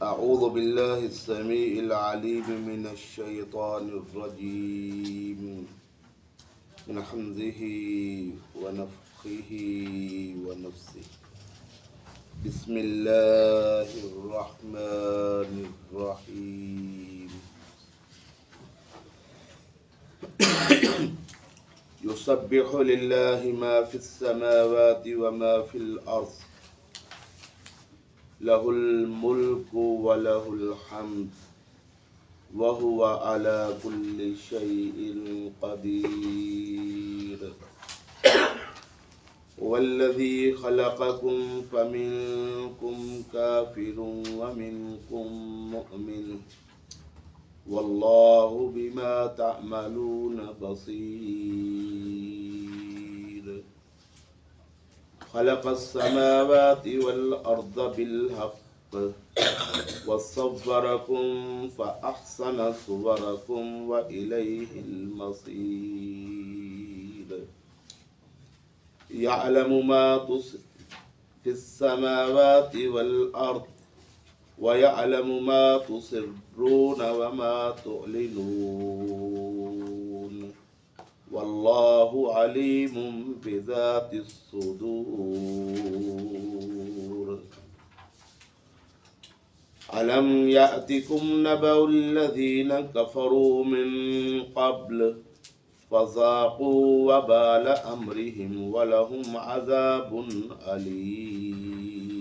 أعوذ بالله السميع العليم من الشيطان الرجيم من حمزه ونفخه ونفسه بسم الله الرحمن الرحيم يسبح لله ما في السماوات وما في الأرض له الملك وله الحمد وهو على كل شيء قدير والذي خلقكم فمنكم كافر ومنكم مؤمن والله بما تعملون بصير خلق السماوات والأرض بالحق وصوركم فأحسن صوركم وإليه المصير يعلم ما في السماوات والأرض ويعلم ما تسرون وما تعلنون والله عليم بذات الصدور ألم يأتكم نبأ الذين كفروا من قبل فذاقوا وبال أمرهم ولهم عذاب أليم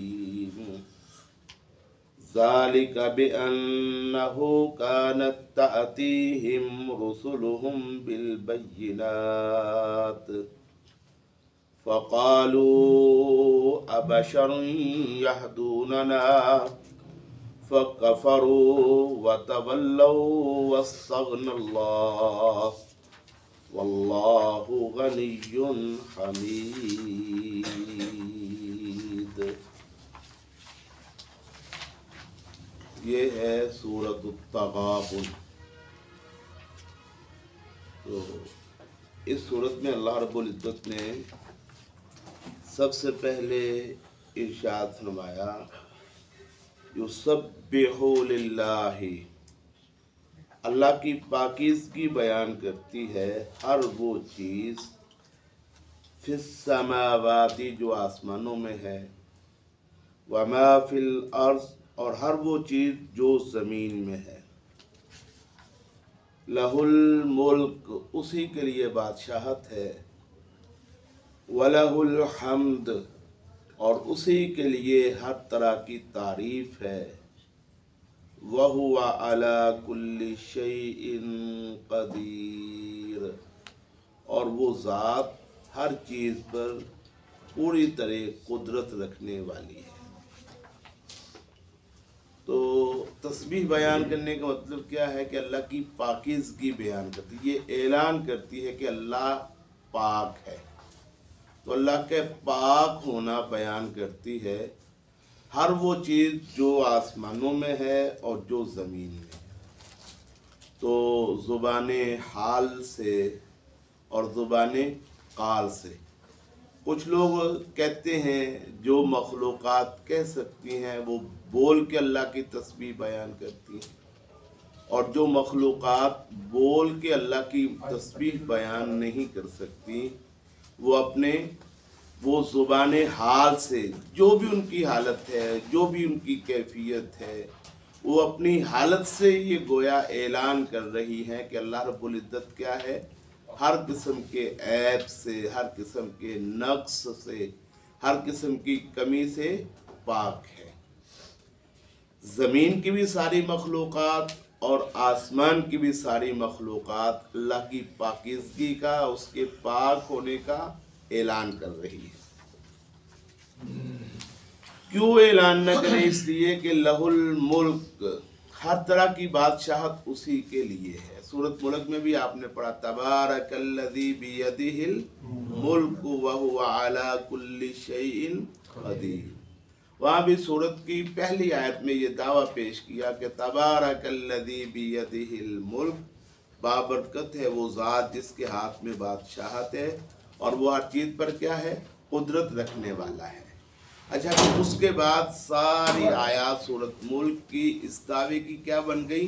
ذلك بأنه كانت تأتيهم رسلهم بالبينات فقالوا أبشر يهدوننا فكفروا وتولوا واستغنى الله واللہ غنی حمید۔ یہ ہے سورۃ التغابن۔ تو اس سورت میں اللہ رب العزت نے سب سے پہلے ارشاد فرمایا یسبح للہ، اللہ کی پاکیزگی بیان کرتی ہے ہر وہ چیز فی السماوات جو آسمانوں میں ہے، وما فی الارض اور ہر وہ چیز جو زمین میں ہے، لہ الملک اسی کے لیے بادشاہت ہے، وَلَهُ الْحَمْدُ اور اسی کے لیے ہر طرح کی تعریف ہے، وَهُوَ عَلَى كُلِّ شَيْءٍ قَدِيرٌ اور وہ ذات ہر چیز پر پوری طرح قدرت رکھنے والی ہے۔ تو تسبیح بیان کرنے کا مطلب کیا ہے کہ اللہ کی پاکیزگی بیان کرتی ہے، یہ اعلان کرتی ہے کہ اللہ پاک ہے، تو اللہ کے پاک ہونا بیان کرتی ہے ہر وہ چیز جو آسمانوں میں ہے اور جو زمین میں ہے۔ تو زبان حال سے اور زبان قال سے کچھ لوگ کہتے ہیں جو مخلوقات کہہ سکتی ہیں وہ بول کے اللہ کی تسبیح بیان کرتی ہیں، اور جو مخلوقات بول کے اللہ کی تسبیح بیان نہیں کر سکتی وہ زبان حال سے جو بھی ان کی حالت ہے، جو بھی ان کی کیفیت ہے، وہ اپنی حالت سے یہ گویا اعلان کر رہی ہیں کہ اللہ رب العزت کیا ہے، ہر قسم کے عیب سے، ہر قسم کے نقص سے، ہر قسم کی کمی سے پاک ہے۔ زمین کی بھی ساری مخلوقات اور آسمان کی بھی ساری مخلوقات اللہ کی پاکیزگی کا، اس کے پاک ہونے کا اعلان کر رہی ہے۔ کیوں اعلان نہ کریں؟ اس لیے کہ لہ الملک ہر طرح کی بادشاہت اسی کے لیے ہے۔ سورۃ ملک میں بھی آپ نے پڑھا تبارک الذی بیدہ الملک وہو علی کل شیء قدیر۔ وہاں بھی سورت کی پہلی آیت میں یہ دعویٰ پیش کیا کہ تبارک الذی بیدہ الملک، بابرکت ہے وہ ذات جس کے ہاتھ میں بادشاہت ہے اور وہ ہر چیز پر کیا ہے، قدرت رکھنے والا ہے۔ اچھا پھر اس کے بعد ساری آیات سورۃ ملک کی اس دعوے کی کیا بن گئی؟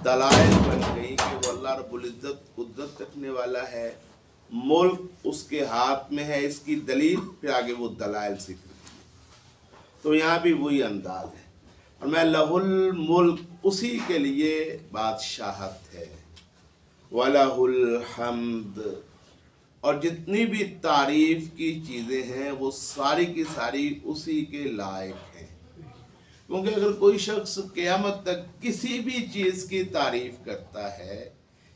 دلائل بن گئی کہ وہ اللہ رب العزت قدرت رکھنے والا ہے، ملک اس کے ہاتھ میں ہے، اس کی دلیل پھر آگے وہ دلائل ذکر کی۔ تو یہاں بھی وہی انداز ہے، اور میں لہ الملک، اسی کے لیے بادشاہت ہے، وَلَهُ الْحَمْدُ، اور جتنی بھی تعریف کی چیزیں ہیں وہ ساری کی ساری اسی کے لائق ہیں، کیونکہ اگر کوئی شخص قیامت تک کسی بھی چیز کی تعریف کرتا ہے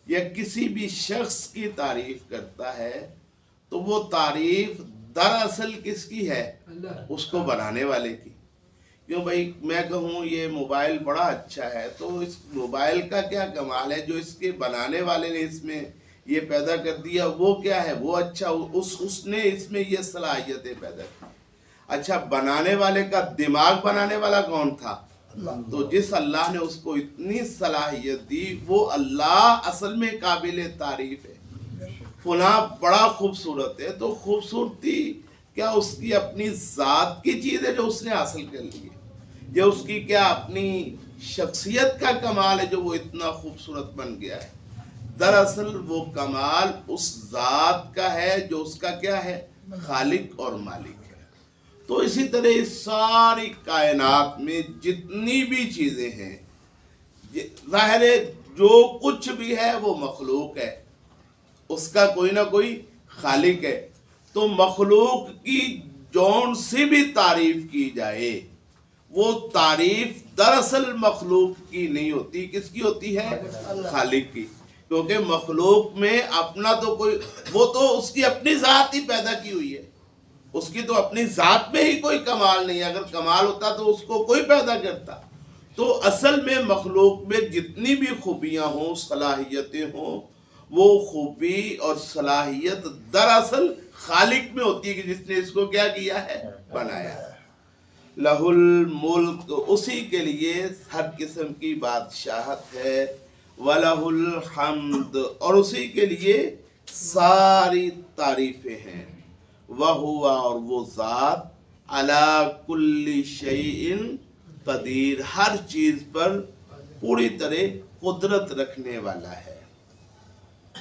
یا کسی بھی شخص کی تعریف کرتا ہے تو وہ تعریف دراصل کس کی ہے؟ اس کو بنانے والے کی۔ کیوں بھائی میں کہوں یہ موبائل بڑا اچھا ہے تو اس موبائل کا کیا کمال ہے؟ جو اس کے بنانے والے نے اس میں یہ پیدا کر دیا وہ کیا ہے؟ وہ اچھا، اس نے اس میں یہ صلاحیتیں پیدا کی۔ اچھا بنانے والے کا دماغ بنانے والا کون تھا؟ تو جس اللہ نے اس کو اتنی صلاحیت دی وہ اللہ اصل میں قابل تعریف ہے۔ فلاں بڑا خوبصورت ہے تو خوبصورتی کیا اس کی اپنی ذات کی چیز ہے جو اس نے حاصل کر لی ہے، یا اس کی کیا اپنی شخصیت کا کمال ہے جو وہ اتنا خوبصورت بن گیا ہے؟ دراصل وہ کمال اس ذات کا ہے جو اس کا کیا ہے؟ خالق اور مالک ہے۔ تو اسی طرح اس ساری کائنات میں جتنی بھی چیزیں ہیں، ظاہر ہے جو کچھ بھی ہے وہ مخلوق ہے، اس کا کوئی نہ کوئی خالق ہے، تو مخلوق کی جون سے بھی تعریف کی جائے وہ تعریف دراصل مخلوق کی نہیں ہوتی، کس کی ہوتی ہے؟ خالق کی، کیونکہ مخلوق میں اپنا تو کوئی، وہ تو اس کی اپنی ذات ہی پیدا کی ہوئی ہے، اس کی تو اپنی ذات میں ہی کوئی کمال نہیں ہے، اگر کمال ہوتا تو اس کو کوئی پیدا کرتا۔ تو اصل میں مخلوق میں جتنی بھی خوبیاں ہوں، صلاحیتیں ہوں، وہ خوبی اور صلاحیت دراصل خالق میں ہوتی ہے کہ جس نے اس کو کیا کیا ہے؟ بنایا۔ لہ الملک، اسی کے لیے ہر قسم کی بادشاہت ہے، وَلَهُ الْحَمْدُ، اور اسی کے لیے ساری تعریفیں ہیں، وَهُوَ، اور وہ ذات، عَلَى كُلِّ شَيْءٍ قدیر، ہر چیز پر پوری طرح قدرت رکھنے والا ہے۔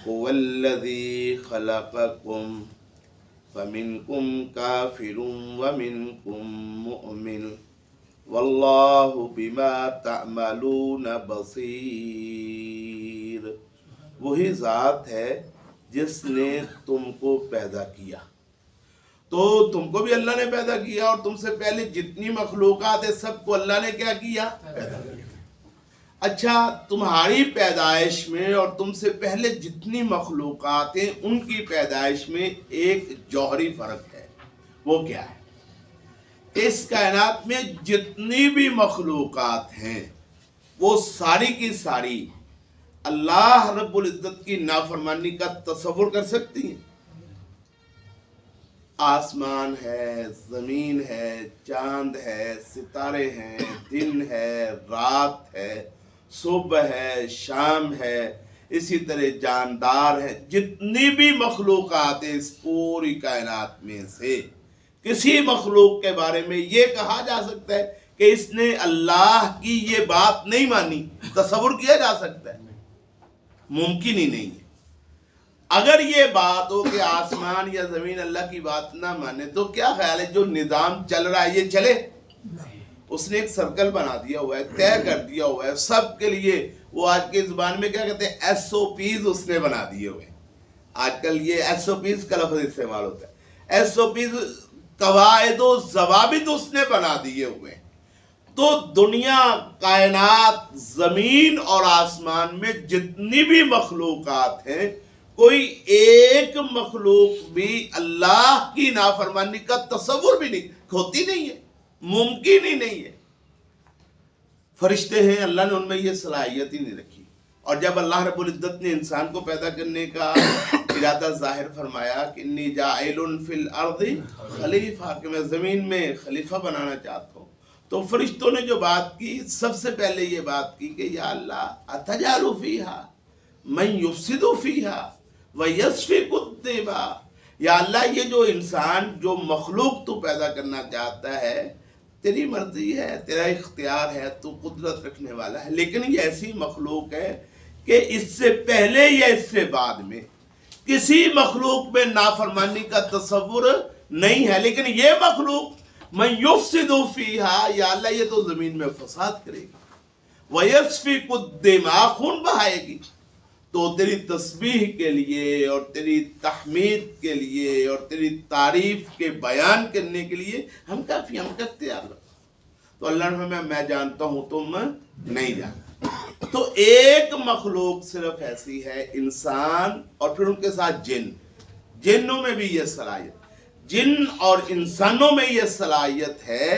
هُوَ الَّذِي خَلَقَكُمْ فَمِنْكُمْ كَافِرٌ وَمِنْكُمْ مُؤْمِنٌ وَاللَّهُ بِمَا تَعْمَلُونَ بَصِيرٌ، وہی ذات ہے جس نے تم کو پیدا کیا، تو تم کو بھی اللہ نے پیدا کیا، اور تم سے پہلے جتنی مخلوقات ہیں سب کو اللہ نے کیا کیا؟ پیدا کیا۔ اچھا تمہاری پیدائش میں اور تم سے پہلے جتنی مخلوقات ہیں ان کی پیدائش میں ایک جوہری فرق ہے، وہ کیا ہے؟ اس کائنات میں جتنی بھی مخلوقات ہیں وہ ساری کی ساری اللہ رب العزت کی نافرمانی کا تصور کر سکتی ہیں؟ آسمان ہے، زمین ہے، چاند ہے، ستارے ہیں، دن ہے، رات ہے، صبح ہے، شام ہے، اسی طرح جاندار ہے، جتنی بھی مخلوقات ہیں اس پوری کائنات میں سے کسی مخلوق کے بارے میں یہ کہا جا سکتا ہے کہ اس نے اللہ کی یہ بات نہیں مانی؟ تصور کیا جا سکتا ہے؟ ممکن ہی نہیں ہے۔ اگر یہ بات ہو کہ آسمان یا زمین اللہ کی بات نہ مانے تو کیا خیال ہے جو نظام چل رہا ہے یہ چلے؟ اس نے ایک سرکل بنا دیا ہوا ہے، طے کر دیا ہوا ہے سب کے لیے، وہ آج کے زبان میں کیا کہتے ہیں ایس او پیز اس نے بنا دیے ہوئے ہیں۔ آج کل یہ ایس او پیز کا لفظ استعمال ہوتا ہے، ایس او پیز، قواعد و ضوابط اس نے بنا دیے ہوئے ہیں۔ تو دنیا، کائنات، زمین اور آسمان میں جتنی بھی مخلوقات ہیں کوئی ایک مخلوق بھی اللہ کی نافرمانی کا تصور بھی نہیں ہوتی، نہیں ہے، ممکن ہی نہیں ہے۔ فرشتے ہیں، اللہ نے ان میں یہ صلاحیت ہی نہیں رکھی، اور جب اللہ رب العزت نے انسان کو پیدا کرنے کا ارادہ ظاہر فرمایا کہ انی جاعل فی الارض خلیفہ، کہ میں زمین میں خلیفہ بنانا چاہتا ہوں، تو فرشتوں نے جو بات کی سب سے پہلے یہ بات کی کہ یا اللہ اتجعل فیہا من یفسد فیہا ویسفک الدماء، یا اللہ یہ جو انسان جو مخلوق تو پیدا کرنا چاہتا ہے تیری مرضی ہے، تیرا اختیار ہے، تو قدرت رکھنے والا ہے، لیکن یہ ایسی مخلوق ہے کہ اس سے پہلے یا اس سے بعد میں کسی مخلوق میں نافرمانی کا تصور نہیں ہے، لیکن یہ مخلوق من یفسد فیہا، یا اللہ یہ تو زمین میں فساد کرے گی، وَيَسْفِكُ الدِّمَاءَ، خون بہائے گی، تو تیری تسبیح کے لیے اور تیری تحمید کے لیے اور تیری تعریف کے بیان کرنے کے لیے ہم کافی، ہم کا اختیار رکھو. تو اللہ نے فرمایا میں جانتا ہوں تم نہیں جانتے. تو ایک مخلوق صرف ایسی ہے انسان اور پھر ان کے ساتھ جن. جنوں میں بھی یہ صلاحیت، جن اور انسانوں میں یہ صلاحیت ہے.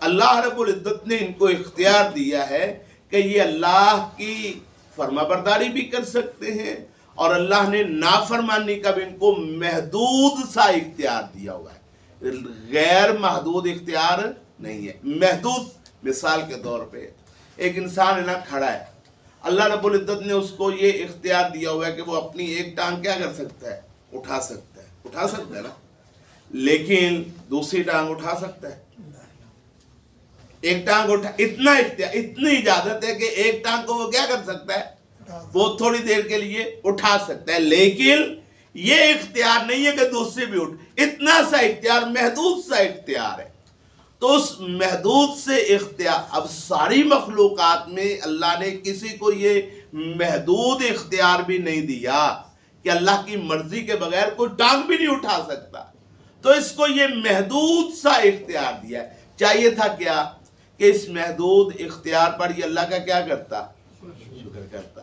اللہ رب العزت نے ان کو اختیار دیا ہے کہ یہ اللہ کی فرما برداری بھی کر سکتے ہیں، اور اللہ نے نافرمانی کا بھی ان کو محدود سا اختیار دیا ہوا ہے، غیر محدود اختیار نہیں ہے. محدود مثال کے طور پہ ایک انسان ہے نا کھڑا ہے، اللہ رب العزت نے اس کو یہ اختیار دیا ہوا ہے کہ وہ اپنی ایک ٹانگ کیا کر سکتا ہے، اٹھا سکتا ہے نا، لیکن دوسری ٹانگ اٹھا سکتا ہے؟ ایک ٹانگ اٹھا، اتنا اختیار، اتنی اجازت ہے کہ ایک ٹانگ کو وہ کیا کر سکتا ہے، وہ تھوڑی دیر کے لیے اٹھا سکتا ہے، لیکن یہ اختیار نہیں ہے کہ دوسری بھی اٹھ. اتنا سا اختیار، محدود سا اختیار ہے. تو اس محدود سے اختیار، اب ساری مخلوقات میں اللہ نے کسی کو یہ محدود اختیار بھی نہیں دیا کہ اللہ کی مرضی کے بغیر کوئی ٹانگ بھی نہیں اٹھا سکتا. تو اس کو یہ محدود سا اختیار دیا ہے. چاہیے تھا کیا کہ اس محدود اختیار پر یہ اللہ کا کیا کرتا، شکر کرتا.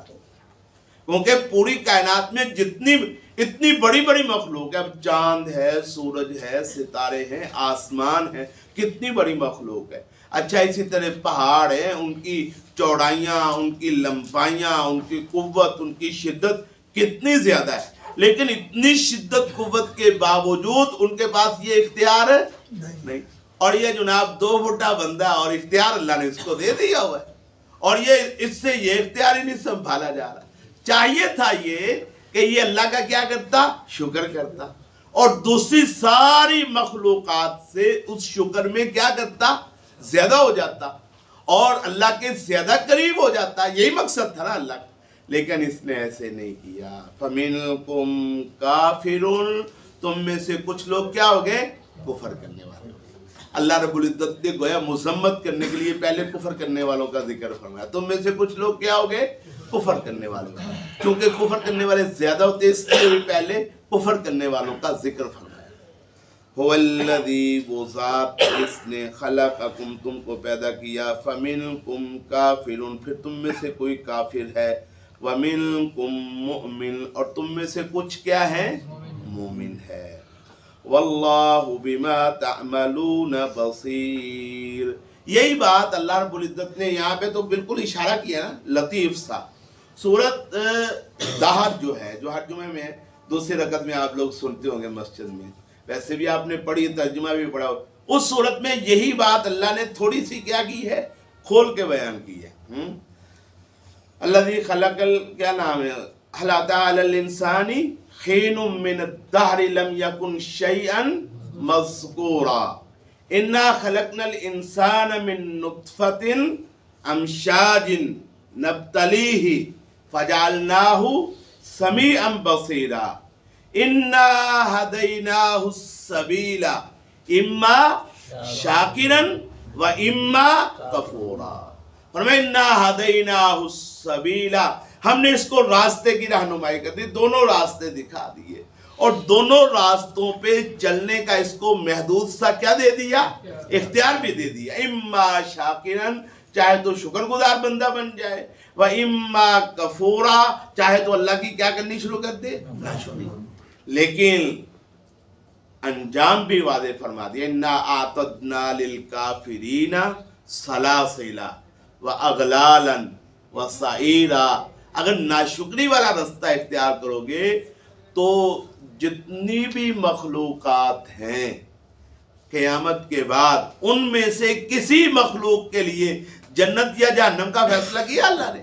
کیونکہ پوری کائنات میں اتنی بڑی بڑی مخلوق ہے، اب چاند ہے، سورج ہے، ستارے ہیں، آسمان ہے، کتنی بڑی مخلوق ہے. اچھا اسی طرح پہاڑ ہیں، ان کی چوڑائیاں، ان کی لمبائیاں، ان کی قوت، ان کی شدت کتنی زیادہ ہے، لیکن اتنی شدت قوت کے باوجود ان کے پاس یہ اختیار نہیں. اور یہ جناب 2 فٹا بندہ، اور اختیار اللہ نے اس کو دے دیا ہوا ہے، اور یہ اس سے یہ اختیار ہی نہیں سنبھالا جا رہا. چاہیے تھا یہ کہ یہ اللہ کا کیا کرتا، شکر کرتا، اور دوسری ساری مخلوقات سے اس شکر میں کیا کرتا، زیادہ ہو جاتا، اور اللہ کے زیادہ قریب ہو جاتا. یہی مقصد تھا نا اللہ کا، لیکن اس نے ایسے نہیں کیا. فَمِنْكُمْ كَافِرٌ، تم میں سے کچھ لوگ کیا ہو گئے، کفر کرنے والے. اللہ رب العزت نے گویا مذمت کرنے کے لیے پہلے کفر کرنے والوں کا ذکر فرمایا. تم میں سے کچھ لوگ کیا ہو گئے، کفر کرنے والوں. کیونکہ کفر کرنے والے زیادہ ہوتے اس لیے بھی پہلے کفر کرنے والوں کا ذکر فرمایا. هو الذی، وہ ذات جس نے خلقکم، تم کو پیدا کیا، فمنکم کافر، پھر تم میں سے کوئی کافر ہے، ومنکم مؤمن، اور تم میں سے کچھ کیا ہے، مومن ہے. واللہ بما تعملون بصیر. یہی بات اللہ رب العزت نے یہاں پہ تو بالکل اشارہ کیا نا، لطیف سا. سورت دہر جو ہے، جو ہر جمعے میں دوسری رکعت میں آپ لوگ سنتے ہوں گے مسجد میں، ویسے بھی آپ نے پڑھی، ترجمہ بھی پڑھا. اس صورت میں یہی بات اللہ نے تھوڑی سی کیا کی ہے، کھول کے بیان کی ہے. الذی خلق، کیا نام ہے، هل اتى على الانسان حين من الدهر لم يكن شيئا مذكورا انا خلقنا الانسان من نطفة امشاج نبتليه فجعلناه سميعا بصيرا انا هديناه السبيل اما شاكرا واما كفورا. فرمایا انا هديناه السبيل، ہم نے اس کو راستے کی رہنمائی کر دی، دونوں راستے دکھا دیے، اور دونوں راستوں پہ چلنے کا اس کو محدود سا کیا دے دیا، اختیار بھی دے دیا. اما شاکرن، چاہے تو شکر گزار بندہ بن جائے، و اما کفورا، چاہے تو اللہ کی کیا کرنی شروع کر دے، ناشکری. لیکن انجام بھی واضح فرما دیا، انا اعتدنا للکافرین سلاسلا واغلالا وسعیرا. اگر ناشکری والا رستہ اختیار کرو گے تو جتنی بھی مخلوقات ہیں قیامت کے بعد، ان میں سے کسی مخلوق کے لیے جنت یا جہنم کا فیصلہ کیا اللہ نے.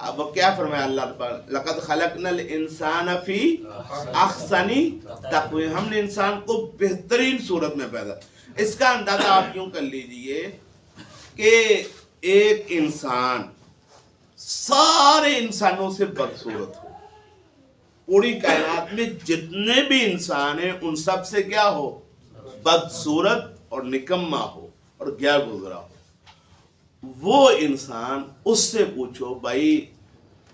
اب کیا فرمایا اللہ تعالیٰ، لقد خلقنا الانسان فی احسن تقویم، ہم نے انسان کو بہترین صورت میں پیدا. اس کا اندازہ آپ یوں کر لیجئے کہ ایک انسان سارے انسانوں سے بدصورت ہو، پوری کائنات میں جتنے بھی انسان ہیں ان سب سے کیا ہو، بدصورت اور نکما ہو اور گیا گزرا ہو. وہ انسان، اس سے پوچھو بھائی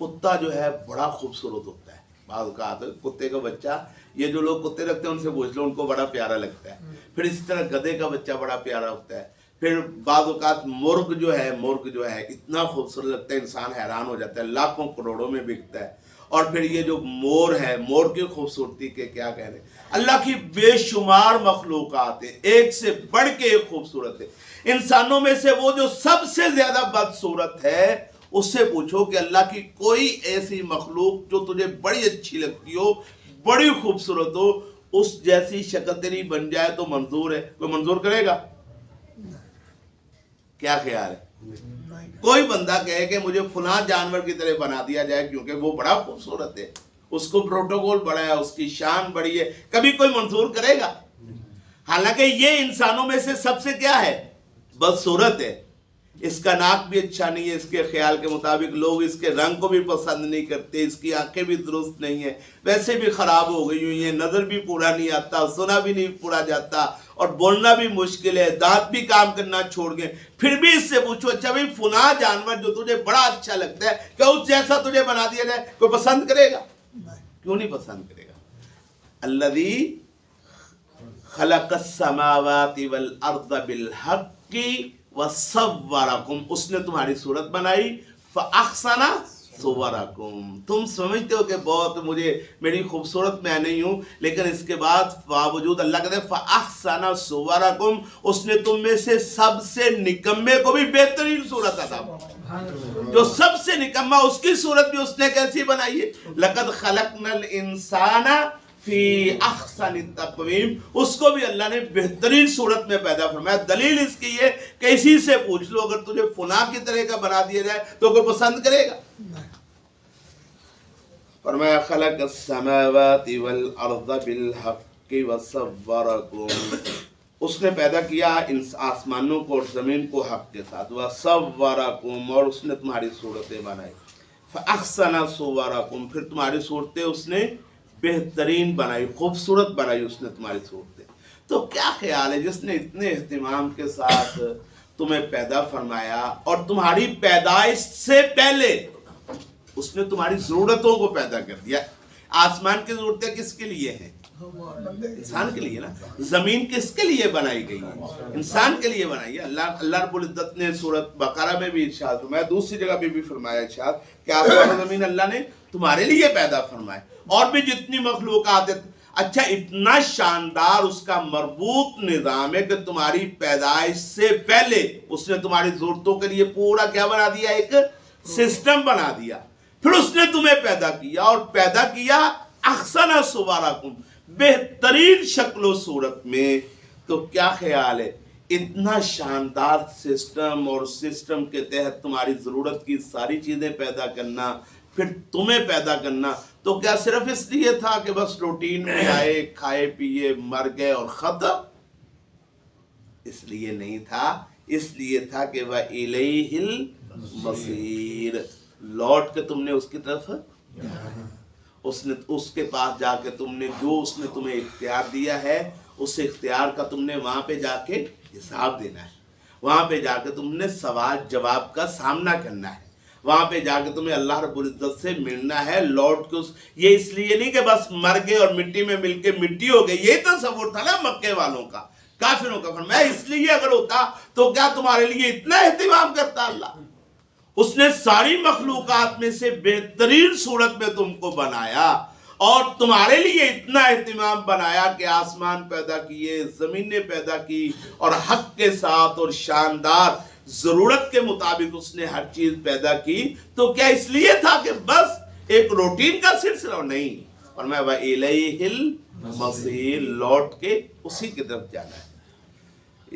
کتا جو ہے بڑا خوبصورت ہوتا ہے، بعض اوقات کتے کا بچہ، یہ جو لوگ کتے رکھتے ہیں ان سے پوچھ لو، ان کو بڑا پیارا لگتا ہے. پھر اسی طرح گدھے کا بچہ بڑا پیارا ہوتا ہے. پھر بعض اوقات مرغ جو ہے اتنا خوبصورت لگتا ہے انسان حیران ہو جاتا ہے، لاکھوں کروڑوں میں بکتا ہے. اور پھر یہ جو مور ہے، مور کی خوبصورتی کے کیا کہنے. اللہ کی بے شمار مخلوقات ہیں، ایک سے بڑھ کے ایک خوبصورت ہے. انسانوں میں سے وہ جو سب سے زیادہ بدصورت ہے، اس سے پوچھو کہ اللہ کی کوئی ایسی مخلوق جو تجھے بڑی اچھی لگتی ہو، بڑی خوبصورت ہو، اس جیسی شکل تیری بن جائے تو منظور ہے؟ کوئی منظور کرے گا؟ کیا خیال ہے؟ کوئی بندہ کہے کہ مجھے فلاں جانور کی طرح بنا دیا جائے کیونکہ وہ بڑا خوبصورت ہے، اس کو پروٹوکول بڑا ہے، اس کی شان بڑی ہے، کبھی کوئی منظور کرے گا؟ حالانکہ یہ انسانوں میں سے سب سے کیا ہے، بدصورت ہے. اس کا ناک بھی اچھا نہیں ہے اس کے خیال کے مطابق، لوگ اس کے رنگ کو بھی پسند نہیں کرتے، اس کی آنکھیں بھی درست نہیں ہیں، ویسے بھی خراب ہو گئی ہوئی ہیں، نظر بھی پورا نہیں آتا، سنا بھی نہیں پورا جاتا، اور بولنا بھی مشکل ہے، دانت بھی کام کرنا چھوڑ گئے. پھر بھی اس سے پوچھو اچھا بھائی فلاں جانور جو تجھے بڑا اچھا لگتا ہے، کیا اس جیسا تجھے بنا دیا جائے؟ کوئی پسند کرے گا؟ کیوں نہیں پسند کرے گا؟ الذی خلق السماوات والارض بالحق وصورکم، اس نے تمہاری صورت بنائی، فاحسن صورکم. تم سمجھتے ہو کہ بہت میری خوبصورت میں نہیں ہوں، لیکن اس کے بعد باوجود اللہ کہتے ہیں فاحسن صورکم، اس نے تم میں سے سب سے نکمے کو بھی بہترین صورت عطا کی. جو سب سے نکما اس کی صورت بھی اس نے کیسی بنائی ہے. لقد خلقنا الانسان فی احسن تقویم، اس کو بھی اللہ نے بہترین صورت میں پیدا فرمایا. دلیل اس کی ہے کہ اسی سے پوچھ لو اگر تجھے فلاں کی طرح کا بنا دیا جائے تو کوئی پسند کرے گا؟ فرمایا خلق السماوات والارض بالحق وصورکم، اس نے پیدا کیا آسمانوں کو اور زمین کو حق کے ساتھ، وصورکم، اور اس نے تمہاری صورتیں بنائی، فاحسن صورکم، پھر تمہاری صورتیں اس نے بہترین بنائی، خوبصورت بنائی اس نے تمہاری صورتیں. تو کیا خیال ہے جس نے اتنے اہتمام کے ساتھ تمہیں پیدا فرمایا اور تمہاری پیدائش سے پہلے اس نے تمہاری ضرورتوں کو پیدا کر دیا. آسمان کی ضرورتیں کس کے لیے ہیں؟ انسان کے لیے نا. زمین کس کے لیے بنائی گئی ہے؟ انسان کے لیے بنائی ہے. اللہ رب العزت نے سورۃ بقرہ میں بھی ارشاد فرمایا، دوسری جگہ بھی فرمایا ارشاد کہ آسمان و زمین اللہ نے تمہارے لیے پیدا فرمائے، اور بھی جتنی مخلوقات ہیں. اچھا اتنا شاندار اس کا مربوط نظام ہے کہ تمہاری پیدائش سے پہلے اس نے تمہاری ضرورتوں کے لیے پورا کیا بنا دیا، ایک سسٹم بنا دیا. پھر اس نے تمہیں پیدا کیا، اور پیدا کیا احسن صورکم، بہترین شکل و صورت میں. تو کیا خیال ہے اتنا شاندار سسٹم، اور سسٹم کے تحت تمہاری ضرورت کی ساری چیزیں پیدا کرنا، پھر تمہیں پیدا کرنا، تو کیا صرف اس لیے تھا کہ بس روٹین میں آئے، کھائے پیے، مر گئے اور ختم؟ اس لیے نہیں تھا. اس لیے تھا کہ وَإِلَيْهِ الْمَصِيرُ، لوٹ کے تم نے اس کی طرف، اس کے پاس جا کے تم نے جو اس نے تمہیں اختیار دیا ہے، اس اختیار کا تم نے وہاں پہ جا کے حساب دینا ہے. وہاں پہ جا کے تم نے سوال جواب کا سامنا کرنا ہے. وہاں پہ جا کے تمہیں اللہ رب العزت سے ملنا ہے. لوٹ کے یہ اس لیے نہیں کہ بس مر گئے اور مٹی میں مل کے مٹی ہو گئی. یہ تصور تھا نا مکے والوں کا، کافروں کا. فرمایا اس لیے اگر ہوتا تو کیا تمہارے لیے اتنا اہتمام کرتا اللہ؟ اس نے ساری مخلوقات میں سے بہترین صورت میں تم کو بنایا، اور تمہارے لیے اتنا اہتمام بنایا کہ آسمان پیدا کیے، زمینیں پیدا کی، اور حق کے ساتھ اور شاندار ضرورت کے مطابق اس نے ہر چیز پیدا کی. تو کیا اس لیے تھا کہ بس ایک روٹین کا سلسلہ؟ نہیں. فرمایا وَإِلَيْهِ الْمَصِيرُ، لوٹ کے اسی کی طرف جانا ہے.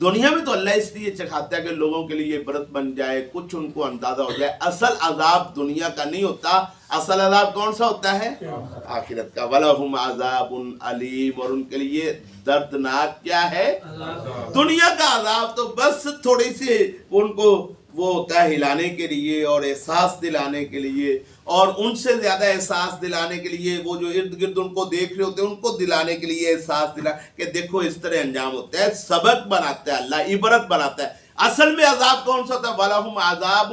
دنیا میں تو اللہ اس لیے چکھاتا ہے کہ لوگوں کے لیے عبرت بن جائے، کچھ ان کو اندازہ ہو جائے۔ اصل عذاب دنیا کا نہیں ہوتا، اصل عذاب کون سا ہوتا ہے؟ آخرت کا۔ وَلَهُمْ عَذَابٌ عَلِيمٌ، اور ان کے لیے دردناک کیا ہے؟ دنیا کا عذاب تو بس تھوڑی سی ان کو وہ ہوتا ہے ہلانے کے لیے اور احساس دلانے کے لیے، اور ان سے زیادہ احساس دلانے کے لیے وہ جو ارد گرد ان کو دیکھ رہے ہوتے ہیں ان کو دلانے کے لیے احساس دلا کہ دیکھو اس طرح انجام ہوتا ہے، سبق بناتا ہے اللہ، عبرت بناتا ہے۔ اصل میں عذاب کون سا ہوتا ہے؟ وَلَهُمْ عَذَابٌ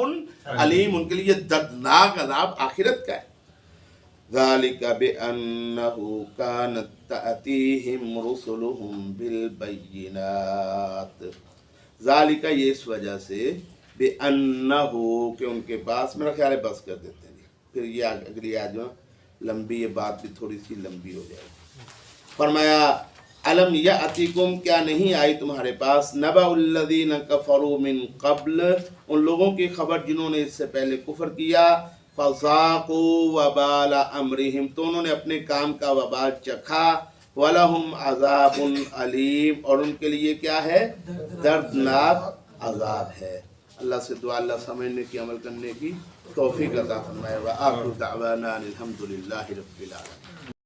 عَلِيمٌ، ان کے لیے دردناک عذاب آخرت کا ہے۔ ذَلِكَ بِأَنَّهُ كَانَتْ تَأْتِيهِمْ رُسُلُهُمْ بِالْبَيِّنَاتِ، ذَلِكَ یہ اس وجہ سے، بِأَنَّهُ کہ ان کے پاس، میرا خیال ہے بس کر دیتے ہیں، پھر یہ اگلی آج لمبی، یہ بات بھی تھوڑی سی لمبی ہو جائے گی۔ فرمایا الم یأتکم، کیا نہیں آئی تمہارے پاس، نبأ الذین کفروا من قبل، ان لوگوں کی خبر جنہوں نے اس سے پہلے کفر کیا، فذاقوا وبال امرہم، تو انہوں نے اپنے کام کا وبال چکھا، وَلَهُمْ عَذَابٌ عَلِيمٌ، اور ان کے لیے کیا ہے؟ دردناک عذاب ہے۔ اللہ سے دعا اللہ سمجھنے کی، عمل کرنے کی توفیق عطا فرمائے۔ وآخر دعوانا الحمد للہ رب العالمین۔